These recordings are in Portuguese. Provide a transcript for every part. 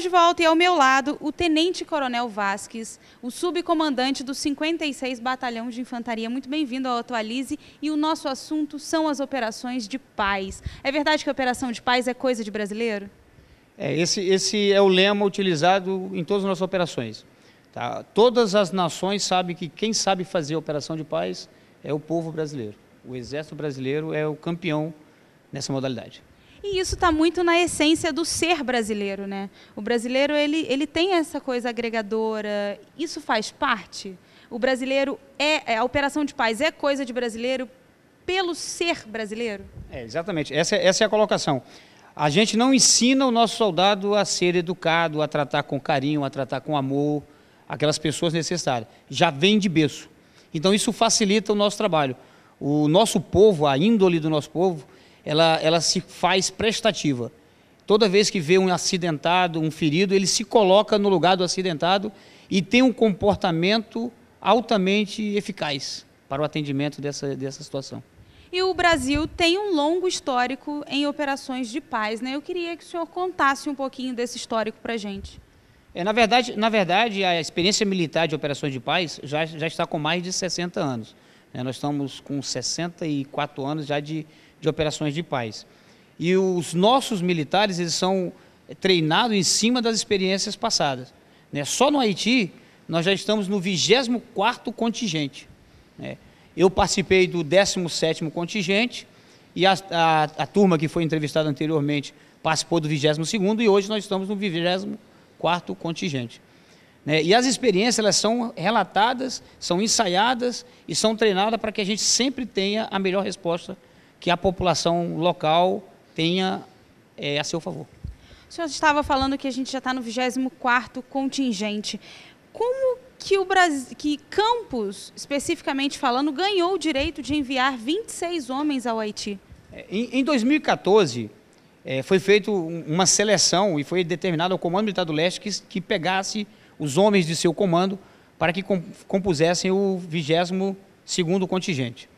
de volta e ao meu lado o Tenente Coronel Vasques, o subcomandante do 56 Batalhão de Infantaria. Muito bem-vindo ao Atualize e o nosso assunto são as operações de paz. É verdade que a operação de paz é coisa de brasileiro? Esse é o lema utilizado em todas as nossas operações. Tá? Todas as nações sabem que quem sabe fazer a operação de paz é o povo brasileiro. O Exército Brasileiro é o campeão nessa modalidade. E isso está muito na essência do ser brasileiro, né? O brasileiro, ele tem essa coisa agregadora, isso faz parte? O brasileiro a operação de paz é coisa de brasileiro pelo ser brasileiro? Exatamente, essa é a colocação. A gente não ensina o nosso soldado a ser educado, a tratar com carinho, a tratar com amor, aquelas pessoas necessárias. Já vem de berço. Então isso facilita o nosso trabalho. O nosso povo, a índole do nosso povo, ela se faz prestativa. Toda vez que vê um acidentado, um ferido, ele se coloca no lugar do acidentado e tem um comportamento altamente eficaz para o atendimento dessa situação. E o Brasil tem um longo histórico em operações de paz, né? Eu queria que o senhor contasse um pouquinho desse histórico para a gente. Na verdade, a experiência militar de operações de paz já está com mais de 60 anos. Nós estamos com 64 anos já de operações de paz. E os nossos militares, eles são treinados em cima das experiências passadas. Só no Haiti, nós já estamos no 24º contingente. Eu participei do 17º contingente e a turma que foi entrevistada anteriormente participou do 22º e hoje nós estamos no 24º contingente. E as experiências, elas são relatadas, são ensaiadas e são treinadas para que a gente sempre tenha a melhor resposta que a população local tenha a seu favor. O senhor estava falando que a gente já está no 24º contingente. Como que Campos, especificamente falando, ganhou o direito de enviar 26 homens ao Haiti? Em 2014, foi feita uma seleção e foi determinado ao Comando Militar do Leste que pegasse os homens de seu comando para que compusessem o 22º contingente.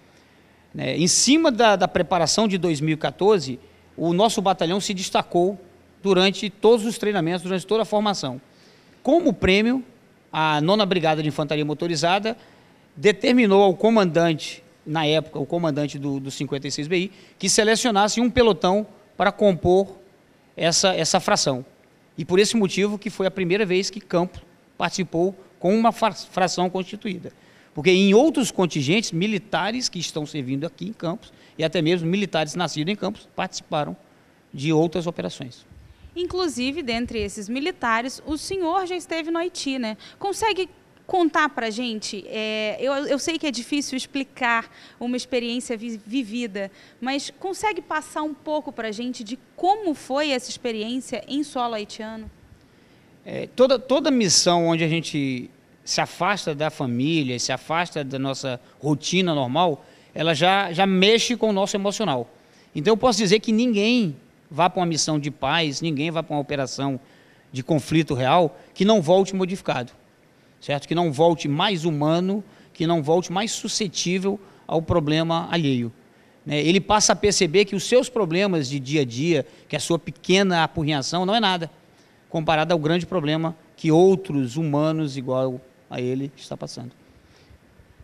Em cima da preparação de 2014, o nosso batalhão se destacou durante todos os treinamentos, durante toda a formação. Como prêmio, a 9ª Brigada de Infantaria Motorizada determinou ao comandante, na época, o comandante do 56 BI, que selecionasse um pelotão para compor essa fração. E por esse motivo que foi a primeira vez que Campos participou com uma fração constituída. Porque em outros contingentes, militares que estão servindo aqui em Campos, e até mesmo militares nascidos em Campos, participaram de outras operações. Inclusive, dentre esses militares, o senhor já esteve no Haiti, né? Consegue contar para a gente? Eu sei que é difícil explicar uma experiência vivida, mas consegue passar um pouco para a gente de como foi essa experiência em solo haitiano? Toda missão onde a gente se afasta da família, se afasta da nossa rotina normal, ela já mexe com o nosso emocional. Então eu posso dizer que ninguém vá para uma missão de paz, ninguém vá para uma operação de conflito real que não volte modificado, certo? Que não volte mais humano, que não volte mais suscetível ao problema alheio. Ele passa a perceber que os seus problemas de dia a dia, que a sua pequena apurrinhação não é nada, comparado ao grande problema que outros humanos igual a ele está passando.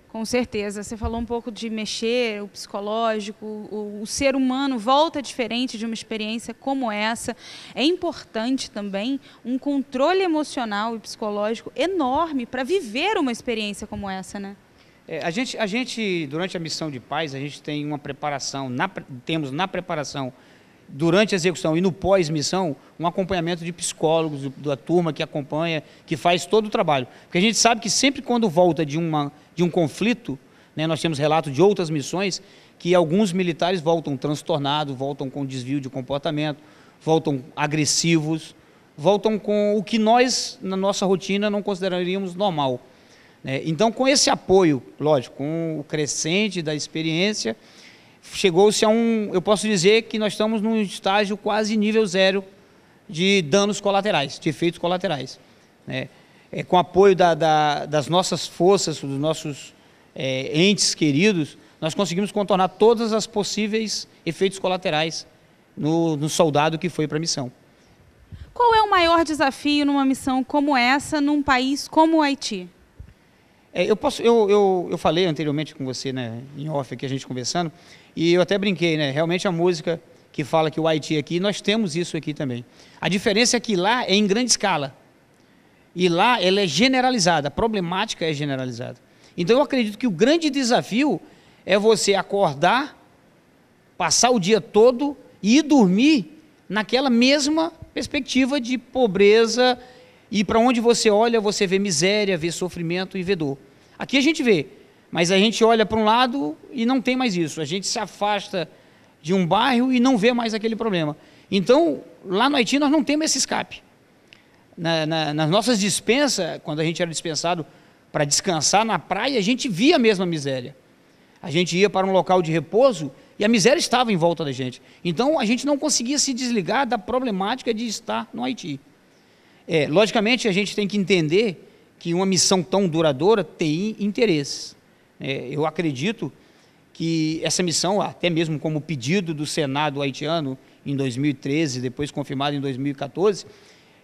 Com certeza. Você falou um pouco de mexer, o psicológico, o ser humano volta diferente de uma experiência como essa. É importante também um controle emocional e psicológico enorme para viver uma experiência como essa, né? A gente, durante a missão de paz, a gente tem uma preparação, temos na preparação, durante a execução e no pós-missão, um acompanhamento de psicólogos, da turma que acompanha, que faz todo o trabalho. Porque a gente sabe que sempre quando volta de um conflito, nós temos relatos de outras missões, que alguns militares voltam transtornados, voltam com desvio de comportamento, voltam agressivos, voltam com o que nós, na nossa rotina, não consideraríamos normal. Então, com esse apoio, lógico, com o crescente da experiência, chegou-se a eu posso dizer que nós estamos num estágio quase nível 0 de danos colaterais, de efeitos colaterais. Com o apoio das nossas forças, dos nossos entes queridos, nós conseguimos contornar todas as possíveis efeitos colaterais no soldado que foi para a missão. Qual Qual é o maior desafio numa missão como essa, num país como o Haiti? Eu falei anteriormente com você, né, em off aqui, a gente conversando, e eu até brinquei, né, realmente a música que fala que o Haiti aqui, nós temos isso aqui também. A diferença é que lá é em grande escala, e lá ela é generalizada, a problemática é generalizada. Então eu acredito que o grande desafio é você acordar, passar o dia todo e ir dormir naquela mesma perspectiva de pobreza, e para onde você olha, você vê miséria, vê sofrimento e vê dor. Aqui a gente vê, mas a gente olha para um lado e não tem mais isso. A gente se afasta de um bairro e não vê mais aquele problema. Então, lá no Haiti nós não temos esse escape. Nas nossas dispensas, quando a gente era dispensado para descansar na praia, a gente via a mesma miséria. A gente ia para um local de repouso e a miséria estava em volta da gente. Então, a gente não conseguia se desligar da problemática de estar no Haiti. Logicamente, a gente tem que entender que uma missão tão duradoura tem interesses. Eu acredito que essa missão, até mesmo como pedido do Senado haitiano em 2013, depois confirmado em 2014,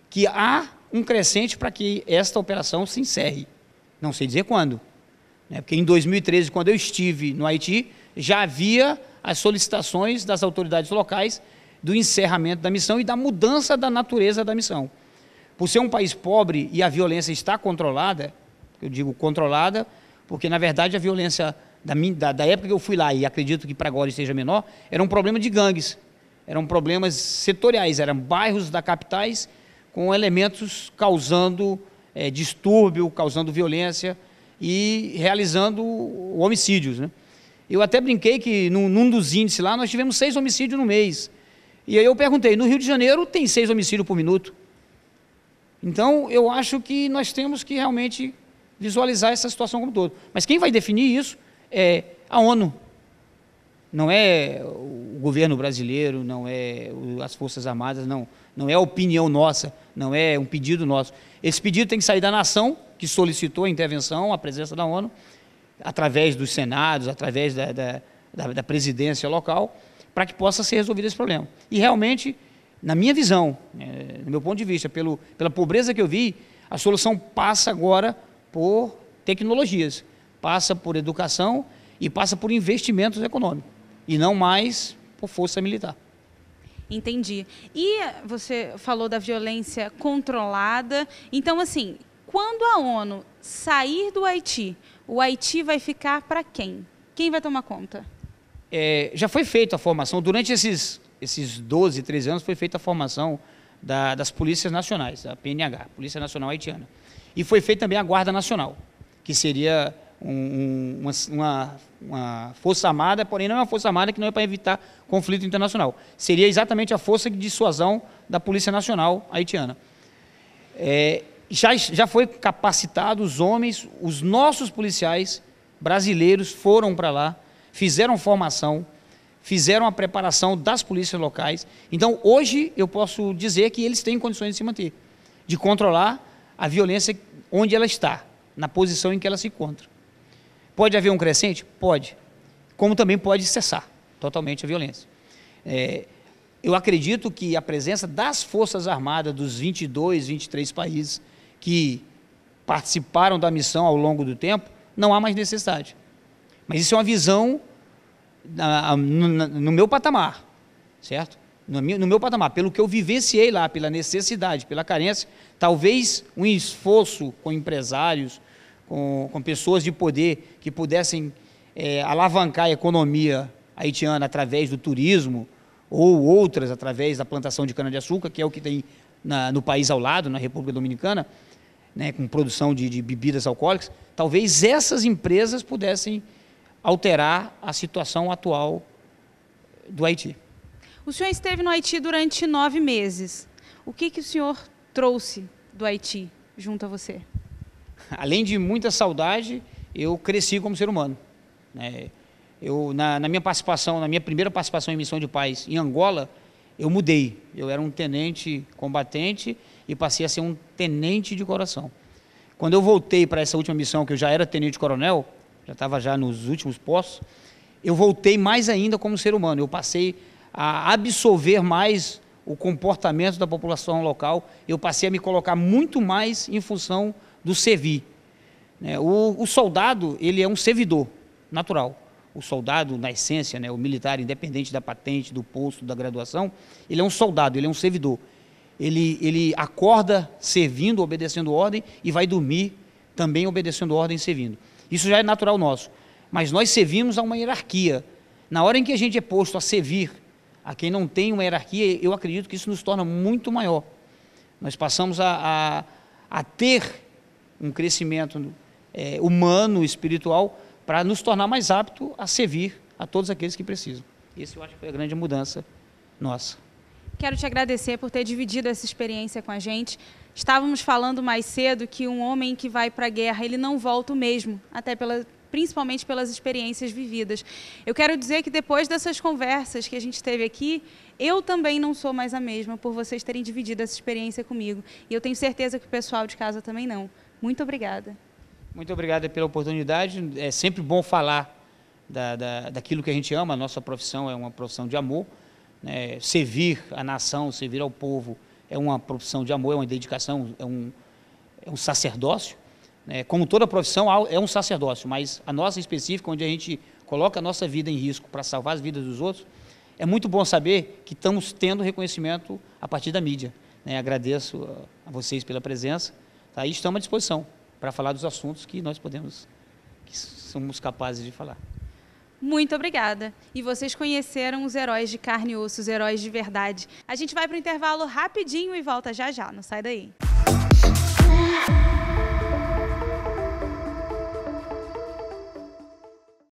que há um crescente para que esta operação se encerre. Não sei dizer quando, né? Porque em 2013, quando eu estive no Haiti, já havia as solicitações das autoridades locais do encerramento da missão e da mudança da natureza da missão. Por ser um país pobre e a violência está controlada, eu digo controlada, porque na verdade a violência da época que eu fui lá, e acredito que para agora esteja menor, era um problema de gangues, eram problemas setoriais, eram bairros da capitais com elementos causando distúrbio, causando violência e realizando homicídios, né? Eu até brinquei que num dos índices lá nós tivemos 6 homicídios no mês. E aí eu perguntei, no Rio de Janeiro tem 6 homicídios por minuto. Então, eu acho que nós temos que realmente visualizar essa situação como um todo. Mas quem vai definir isso é a ONU. Não é o governo brasileiro, não é as Forças Armadas, não é a opinião nossa, não é um pedido nosso. Esse pedido tem que sair da nação, que solicitou a intervenção, a presença da ONU, através dos senados, através da presidência local, para que possa ser resolvido esse problema. E realmente, na minha visão, no meu ponto de vista, pela pobreza que eu vi, a solução passa agora por tecnologias, passa por educação e passa por investimentos econômicos, e não mais por força militar. Entendi. E você falou da violência controlada. Então, assim, quando a ONU sair do Haiti, o Haiti vai ficar para quem? Quem vai tomar conta? Já foi feita a formação, durante esses 12, 13 anos, foi feita a formação das polícias nacionais, a PNH, Polícia Nacional Haitiana. E foi feita também a Guarda Nacional, que seria uma força armada, porém não é uma força armada que não é para evitar conflito internacional. Seria exatamente a força de dissuasão da Polícia Nacional Haitiana. Já foi capacitado os homens, os nossos policiais brasileiros foram para lá, fizeram formação, fizeram a preparação das polícias locais. Então, hoje, eu posso dizer que eles têm condições de se manter, de controlar a violência onde ela está, na posição em que ela se encontra. Pode haver um crescente? Pode. Como também pode cessar totalmente a violência. Eu acredito que a presença das Forças Armadas dos 22, 23 países que participaram da missão ao longo do tempo, não há mais necessidade. Mas isso é uma visão no meu patamar, certo? No meu patamar, pelo que eu vivenciei lá, pela necessidade, pela carência, talvez um esforço com empresários, com pessoas de poder que pudessem alavancar a economia haitiana através do turismo, ou outras através da plantação de cana-de-açúcar, que é o que tem no país ao lado, na República Dominicana, né, com produção de bebidas alcoólicas, talvez essas empresas pudessem alterar a situação atual do Haiti. O senhor esteve no Haiti durante 9 meses. O que o senhor trouxe do Haiti junto a você? Além de muita saudade, eu cresci como ser humano. Na minha primeira participação em missão de paz em Angola, eu mudei. Eu era um tenente combatente e passei a ser um tenente de coração. Quando eu voltei para essa última missão, que eu já era tenente-coronel, já estava já nos últimos postos, eu voltei mais ainda como ser humano. Eu passei a absorver mais o comportamento da população local, eu passei a me colocar muito mais em função do servir. O soldado, ele é um servidor natural. O soldado, na essência, o militar, independente da patente, do posto, da graduação, ele é um soldado, ele é um servidor. Ele acorda servindo, obedecendo ordem, e vai dormir também obedecendo ordem e servindo. Isso já é natural nosso. Mas nós servimos a uma hierarquia. Na hora em que a gente é posto a servir a quem não tem uma hierarquia, eu acredito que isso nos torna muito maior. Nós passamos a ter um crescimento humano, espiritual, para nos tornar mais apto a servir a todos aqueles que precisam. Esse eu acho que foi a grande mudança nossa. Quero te agradecer por ter dividido essa experiência com a gente. Estávamos falando mais cedo que um homem que vai para a guerra, ele não volta o mesmo, principalmente pelas experiências vividas. Eu quero dizer que depois dessas conversas que a gente teve aqui, eu também não sou mais a mesma por vocês terem dividido essa experiência comigo. E eu tenho certeza que o pessoal de casa também não. Muito obrigada. Muito obrigado pela oportunidade. É sempre bom falar daquilo que a gente ama. A nossa profissão é uma profissão de amor. Servir a nação, servir ao povo é uma profissão de amor, é uma dedicação, é um sacerdócio. Como toda profissão, é um sacerdócio, mas a nossa específica, onde a gente coloca a nossa vida em risco para salvar as vidas dos outros, é muito bom saber que estamos tendo reconhecimento a partir da mídia. Agradeço a vocês pela presença, e estamos à disposição para falar dos assuntos que somos capazes de falar. Muito obrigada. E vocês conheceram os heróis de carne e osso, os heróis de verdade. A gente vai para o intervalo rapidinho e volta já já, não sai daí.